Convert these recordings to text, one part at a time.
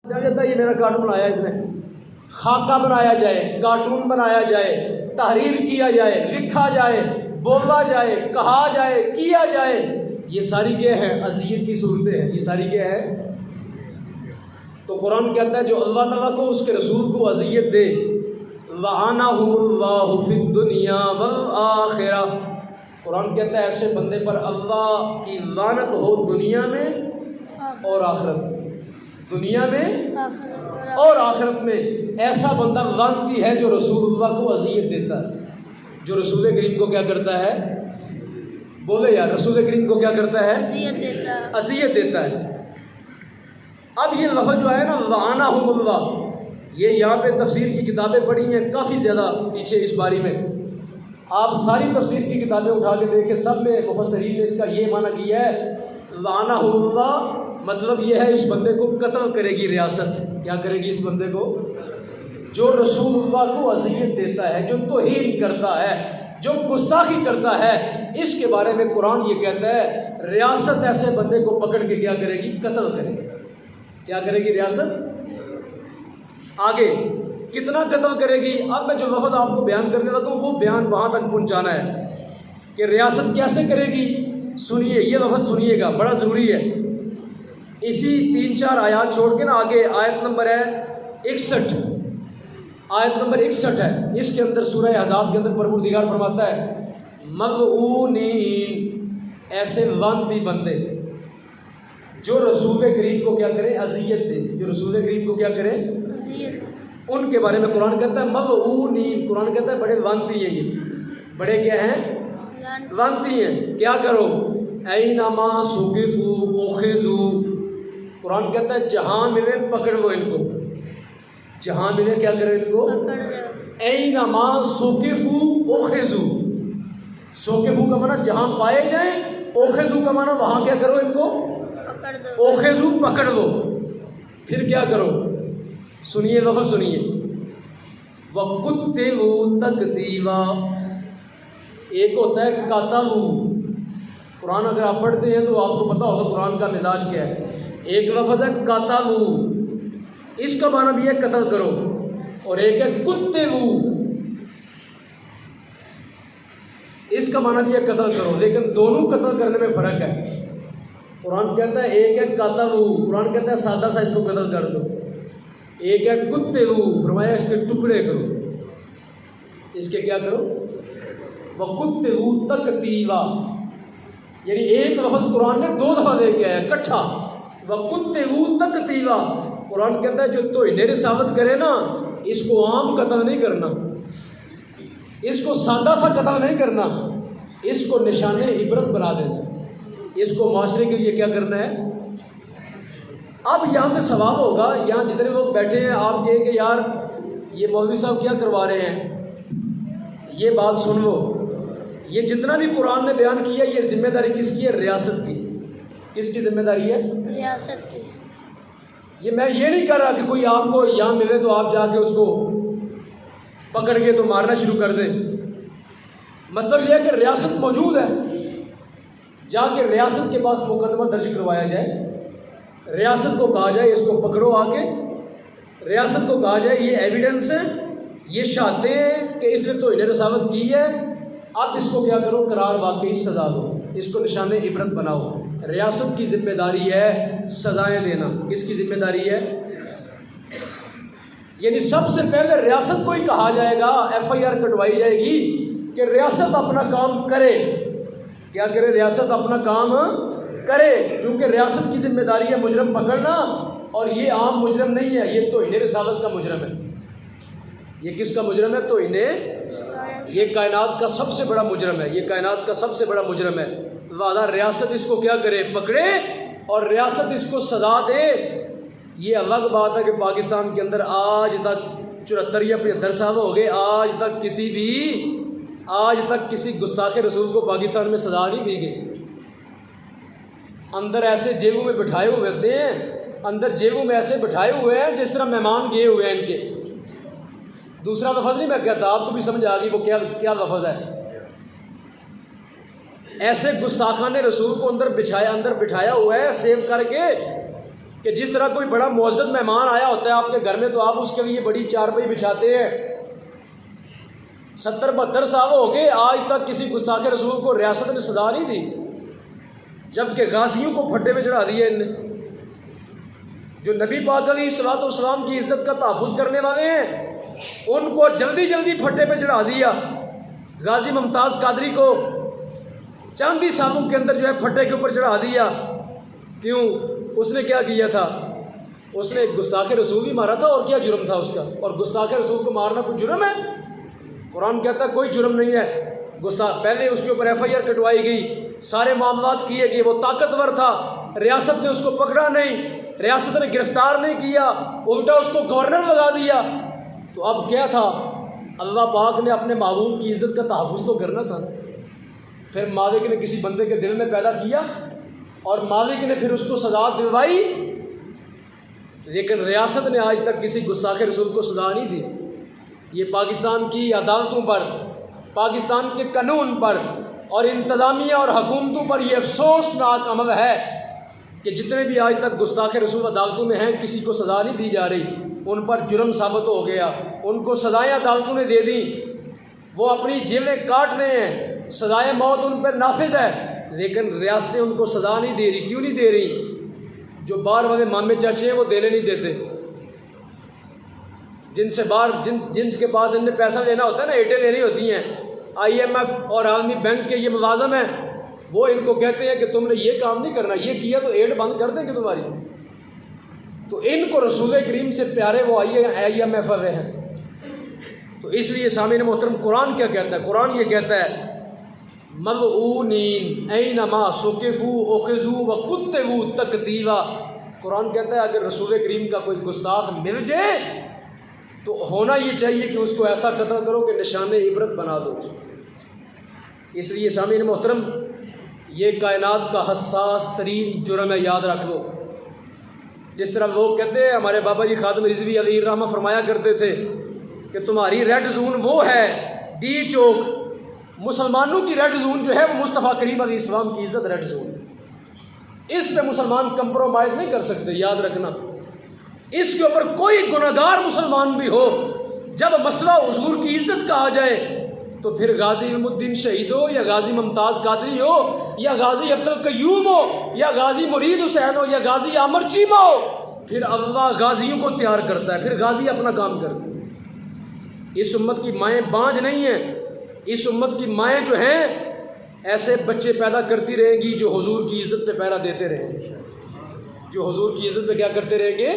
جاتا ہے یہ میرا کارٹون بنایا اس نے، خاکہ بنایا جائے، کارٹون بنایا جائے، تحریر کیا جائے، لکھا جائے، بولا جائے، کہا جائے، کیا جائے، یہ ساری کیا ہے؟ اذیت کی صورتیں ہیں، یہ ساری کیا ہے؟ تو قرآن کہتا ہے جو اللہ تعالیٰ کو اس کے رسول کو اذیت دے، لعنہم اللہ فی الدنیا والآخرہ، قرآن کہتا ہے ایسے بندے پر اللہ کی لعنت ہو دنیا میں اور آخرت میں، دنیا میں اور آخرت میں۔ ایسا بندہ لعنتی ہے جو رسول اللہ کو اذیت دیتا ہے، جو رسول کریم کو کیا کرتا ہے؟ بولے یار، رسول کریم کو کیا کرتا ہے؟ اذیت دیتا ہے۔ اب یہ لفظ جو ہے نا لعنہم اللہ، یہ یہاں پہ تفسیر کی کتابیں پڑھی ہیں کافی زیادہ پیچھے اس باری میں، آپ ساری تفسیر کی کتابیں اٹھا کے دیکھیں، سب میں مفسرین نے اس کا یہ معنی کیا ہے لعنہم اللہ، مطلب یہ ہے اس بندے کو قتل کرے گی ریاست۔ کیا کرے گی اس بندے کو؟ جو رسول اللہ کو اذیت دیتا ہے، جو توہین کرتا ہے، جو گستاخی کرتا ہے، اس کے بارے میں قرآن یہ کہتا ہے ریاست ایسے بندے کو پکڑ کے کیا کرے گی؟ قتل کرے گی۔ کیا کرے گی ریاست؟ آگے کتنا قتل کرے گی؟ اب میں جو لفظ آپ کو بیان کرنے لگا ہوں وہ بیان وہاں تک پہنچانا ہے کہ ریاست کیسے کرے گی۔ سنیے، یہ لفظ سنیے گا، بڑا ضروری ہے۔ اسی 3-4 آیات چھوڑ کے نا آگے آیت نمبر ہے 61، آیت نمبر 61 ہے، اس کے اندر سورہ احزاب کے اندر پروردگار فرماتا ہے ملعونین، ایسے لعنتی بندے جو رسول کریم کو کیا کرے؟ اذیت دے، جو رسول کریم کو کیا کرے؟ ان کے بارے میں قرآن کہتا ہے ملعونین، قرآن کہتا ہے بڑے لعنتی ہیں، یہ بڑے کیا ہیں؟ لعنتی ہیں۔ کیا کرو؟ اینما ثقفوا اخذوا، قرآن کہتا ہے جہاں ملے پکڑ لو ان کو، جہاں ملے کیا کرو ان کو؟ اینما ثقفوا اخذوا، ثقفوا کا معنی جہاں پائے جائیں، اخذوا کا معنی وہاں کیا کرو ان کو؟ اخذوا پکڑ لو۔ پھر کیا کرو؟ سنیے لفظ سنیے، وَقُتِّلُوا تَقْتِيلًا، ایک ہوتا ہے قتلوا، قرآن اگر آپ پڑھتے ہیں تو آپ کو پتہ ہوگا قرآن کا مزاج کیا ہے۔ ایک لفظ ہے قتلوا، اس کا معنی بھی ہے قتل کرو، اور ایک ہے قتلوا، اس کا معنی بھی ہے قتل کرو، لیکن دونوں قتل کرنے میں فرق ہے۔ قرآن کہتا ہے ایک ہے قتلوا، قرآن کہتا ہے سادہ سا اس کو قتل کر دو، ایک ہے قتلوا، فرمایا اس کے ٹکڑے کرو، اس کے کیا کرو؟ وَقُتِّلُوا تَقْتِيلًا، یعنی ایک لفظ قرآن نے 2 دفعہ لے کے آیا اکٹھا، وَقُتِّلُوا تَقْتِيلًا۔ قرآن کہتا ہے جو توہین رسالت کرے نا، اس کو عام قتل نہیں کرنا، اس کو سادہ سا قتل نہیں کرنا، اس کو نشان عبرت بنا دینا، اس کو معاشرے کے لیے کیا کرنا ہے۔ اب یہاں پہ سوال ہوگا، یہاں جتنے لوگ بیٹھے ہیں آپ کہیں کہ یار یہ مولوی صاحب کیا کروا رہے ہیں، یہ بات سن لو، یہ جتنا بھی قرآن نے بیان کیا یہ ذمہ داری کس کی ہے؟ ریاست کی۔ کس کی ذمہ داری ہے؟ ریاست کی۔ یہ میں یہ نہیں کر رہا کہ کوئی آپ کو یہاں ملے تو آپ جا کے اس کو پکڑ کے تو مارنا شروع کر دیں، مطلب یہ ہے کہ ریاست موجود ہے، جا کے ریاست کے پاس مقدمہ درج کروایا جائے، ریاست کو کہا جائے اس کو پکڑو آ کے، ریاست کو کہا جائے یہ ایویڈنس ہے، یہ شہادتیں ہیں کہ اس نے توہین رسالت کی ہے، اب اس کو کیا کرو؟ قرار واقعی سزا دو، اس کو نشان عبرت بناؤ۔ ریاست کی ذمہ داری ہے سزائیں دینا، کس کی ذمہ داری ہے؟ یعنی سب سے پہلے ریاست کو ہی کہا جائے گا، FIR کٹوائی جائے گی کہ ریاست اپنا کام کرے۔ کیا کرے؟ ریاست اپنا کام کرے، کیونکہ ریاست کی ذمہ داری ہے مجرم پکڑنا، اور یہ عام مجرم نہیں ہے، یہ توہین رسالت کا مجرم ہے۔ یہ کس کا مجرم ہے؟ توہین، یہ کائنات کا سب سے بڑا مجرم ہے، یہ کائنات کا سب سے بڑا مجرم ہے، لہٰذا ریاست اس کو کیا کرے؟ پکڑے، اور ریاست اس کو سزا دے۔ یہ الگ بات ہے کہ پاکستان کے اندر آج تک 74 یا 75 سال ہو گئے، آج تک کسی گستاخ رسول کو پاکستان میں سزا نہیں دی گئی۔ اندر ایسے جیبوں میں بٹھائے ہوئے ہوتے ہیں، اندر جیبوں میں ایسے بٹھائے ہوئے ہیں جس طرح مہمان گئے ہوئے ہیں ان کے۔ دوسرا لفظ نہیں میں کہتا، آپ کو بھی سمجھ آ گئی وہ کیا لفظ ہے۔ ایسے گستاخان رسول کو اندر بٹھایا ہوا ہے سیو کر کے، کہ جس طرح کوئی بڑا معزز مہمان آیا ہوتا ہے آپ کے گھر میں تو آپ اس کے لیے بڑی چارپائی بچھاتے ہیں. 70-72 سال ہو گئے آج تک کسی گستاخ رسول کو ریاست نے سزا نہیں دی، جبکہ غازیوں کو پھٹے میں چڑھا دیا ان نے. جو نبی پاک علیہ الصلوۃ والسلام کی عزت کا تحفظ کرنے والے ہیں ان کو جلدی جلدی پھٹے پہ چڑھا دیا. غازی ممتاز قادری کو چند ہی سالوں کے اندر جو ہے پھٹے کے اوپر چڑھا دیا. کیوں؟ اس نے کیا کیا تھا؟ اس نے گستاخ رسول ہی مارا تھا، اور کیا جرم تھا اس کا؟ اور گستاخ رسول کو مارنا کوئی جرم ہے؟ قرآن کہتا ہے کوئی جرم نہیں ہے. گستاخ پہلے اس کے اوپر FIR کٹوائی گئی، سارے معاملات کیے گئے، وہ طاقتور تھا، ریاست نے اس کو پکڑا نہیں، ریاست نے گرفتار نہیں کیا، الٹا اس کو گورنر لگا دیا. تو اب کیا تھا؟ اللہ پاک نے اپنے محبوب کی عزت کا تحفظ تو کرنا تھا. پھر مالک نے کسی بندے کے دل میں پیدا کیا اور مالک نے پھر اس کو سزا دلوائی، لیکن ریاست نے آج تک کسی گستاخ رسول کو سزا نہیں دی. یہ پاکستان کی عدالتوں پر، پاکستان کے قانون پر اور انتظامیہ اور حکومتوں پر یہ افسوسناک عمل ہے کہ جتنے بھی آج تک گستاخ رسول عدالتوں میں ہیں کسی کو سزا نہیں دی جا رہی. ان پر جرم ثابت ہو گیا، ان کو سزائیں عدالتوں نے دے دیں، وہ اپنی جیلیں کاٹ رہے ہیں، سزائے موت ان پر نافذ ہے، لیکن ریاستیں ان کو سزا نہیں دے رہی. کیوں نہیں دے رہی؟ جو باہر والے مامے چاچے ہیں وہ دینے نہیں دیتے. جن سے باہر جن کے پاس ان نے پیسہ لینا ہوتا ہے نا، ایڈیں لینی ہوتی ہیں، IMF اور عالمی بینک کے یہ ملازم ہیں، وہ ان کو کہتے ہیں کہ تم نے یہ کام نہیں کرنا، یہ کیا تو ایڈ بند کر دیں گے تمہاری. تو ان کو رسول کریم سے پیارے وہ IMF والے ہیں. تو اس لیے سامعین محترم قرآن کیا کہتا ہے؟ قرآن یہ کہتا ہے ملعونین اینما ثقفوا اخذوا وقتلوا تقتیلا. قرآن کہتا ہے اگر رسول کریم کا کوئی گستاخ مل جائے تو ہونا یہ چاہیے کہ اس کو ایسا قتل کرو کہ نشان عبرت بنا دو. اس لیے سامعین محترم یہ کائنات کا حساس ترین جرم ہے، یاد رکھ لو. جس طرح لوگ کہتے ہیں، ہمارے بابا جی خادم رضوی علیہ الرحمہ فرمایا کرتے تھے کہ تمہاری ریڈ زون وہ ہے ڈی چوک. مسلمانوں کی ریڈ زون جو ہے وہ مصطفیٰ کریم علیہ السلام کی عزت ریڈ زون. اس پہ مسلمان کمپرومائز نہیں کر سکتے، یاد رکھنا. اس کے اوپر کوئی گناہگار مسلمان بھی ہو، جب مسئلہ حضور کی عزت کا آ جائے تو پھر غازی علم الدین شہید ہو یا غازی ممتاز قادری ہو یا غازی عبد القیوم ہو یا غازی مرید حسین ہو یا غازی عامر چیمہ ہو، پھر اللہ غازیوں کو تیار کرتا ہے، پھر غازی اپنا کام کرتے ہیں. اس امت کی مائیں بانجھ نہیں ہیں. اس امت کی مائیں جو ہیں ایسے بچے پیدا کرتی رہیں گی جو حضور کی عزت پہ پہرا دیتے رہیں گے، جو حضور کی عزت پہ کیا کرتے رہیں گے؟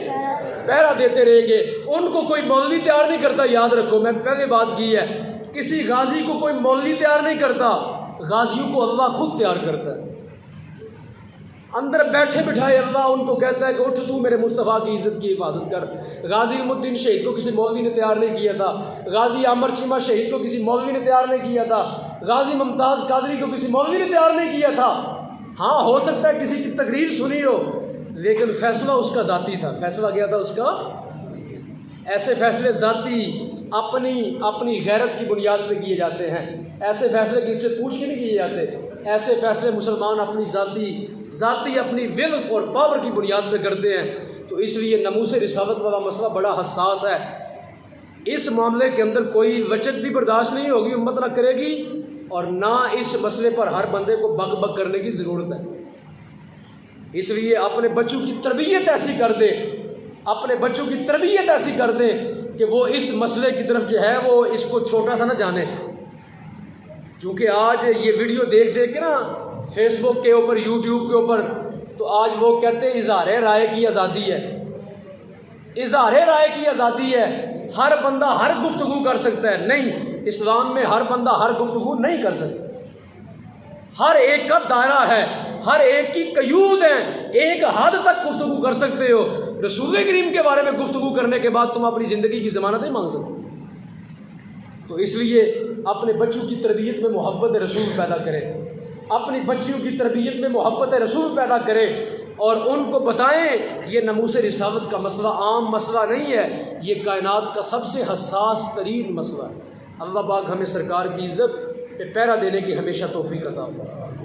پہرا دیتے رہیں گے. ان کو کوئی مولوی تیار نہیں کرتا. یاد رکھو، میں پہلے بات کی ہے، کسی غازی کو کوئی مولوی تیار نہیں کرتا، غازیوں کو اللہ خود تیار کرتا ہے. اندر بیٹھے بٹھائے اللہ ان کو کہتا ہے کہ اٹھ تو میرے مصطفیٰ کی عزت کی حفاظت کر. غازی علم الدین شہید کو کسی مولوی نے تیار نہیں کیا تھا، غازی عامر چیمہ شہید کو کسی مولوی نے تیار نہیں کیا تھا، غازی ممتاز قادری کو کسی مولوی نے تیار نہیں کیا تھا. ہاں ہو سکتا ہے کسی کی تقریر سنی ہو، لیکن فیصلہ اس کا ذاتی تھا. فیصلہ کیا تھا اس کا؟ ایسے فیصلے ذاتی اپنی غیرت کی بنیاد پہ کیے جاتے ہیں. ایسے فیصلے کسی سے پوچھ کے نہیں کیے جاتے. ایسے فیصلے مسلمان اپنی ذاتی اپنی ول اور پاور کی بنیاد پہ کرتے ہیں. تو اس لیے ناموس رسالت والا مسئلہ بڑا حساس ہے. اس معاملے کے اندر کوئی وچک بھی برداشت نہیں ہوگی، امت نہ کرے گی، اور نہ اس مسئلے پر ہر بندے کو بک بک کرنے کی ضرورت ہے. اس لیے اپنے بچوں کی تربیت ایسی کر دیں، اپنے بچوں کی تربیت ایسی کر دیں کہ وہ اس مسئلے کی طرف جو ہے وہ اس کو چھوٹا سا نہ جانے. چونکہ آج یہ ویڈیو دیکھ کے نا فیس بک کے اوپر، یوٹیوب کے اوپر، تو آج وہ کہتے ہیں اظہار رائے کی آزادی ہے. اظہار رائے کی آزادی ہے، ہر بندہ ہر گفتگو کر سکتا ہے. نہیں، اسلام میں ہر بندہ ہر گفتگو نہیں کر سکتا. ہر ایک کا دائرہ ہے، ہر ایک کی قیود ہے. ایک حد تک گفتگو کر سکتے ہو. رسول کریم کے بارے میں گفتگو کرنے کے بعد تم اپنی زندگی کی ضمانت نہیں مانگ سکتے. تو اس لیے اپنے بچوں کی تربیت میں محبت رسول پیدا کرے، اپنی بچیوں کی تربیت میں محبت رسول پیدا کرے، اور ان کو بتائیں یہ ناموس رسالت کا مسئلہ عام مسئلہ نہیں ہے، یہ کائنات کا سب سے حساس ترین مسئلہ ہے. اللہ پاک ہمیں سرکار کی عزت پہ پہرا دینے کی ہمیشہ توفیق عطا فرمائے.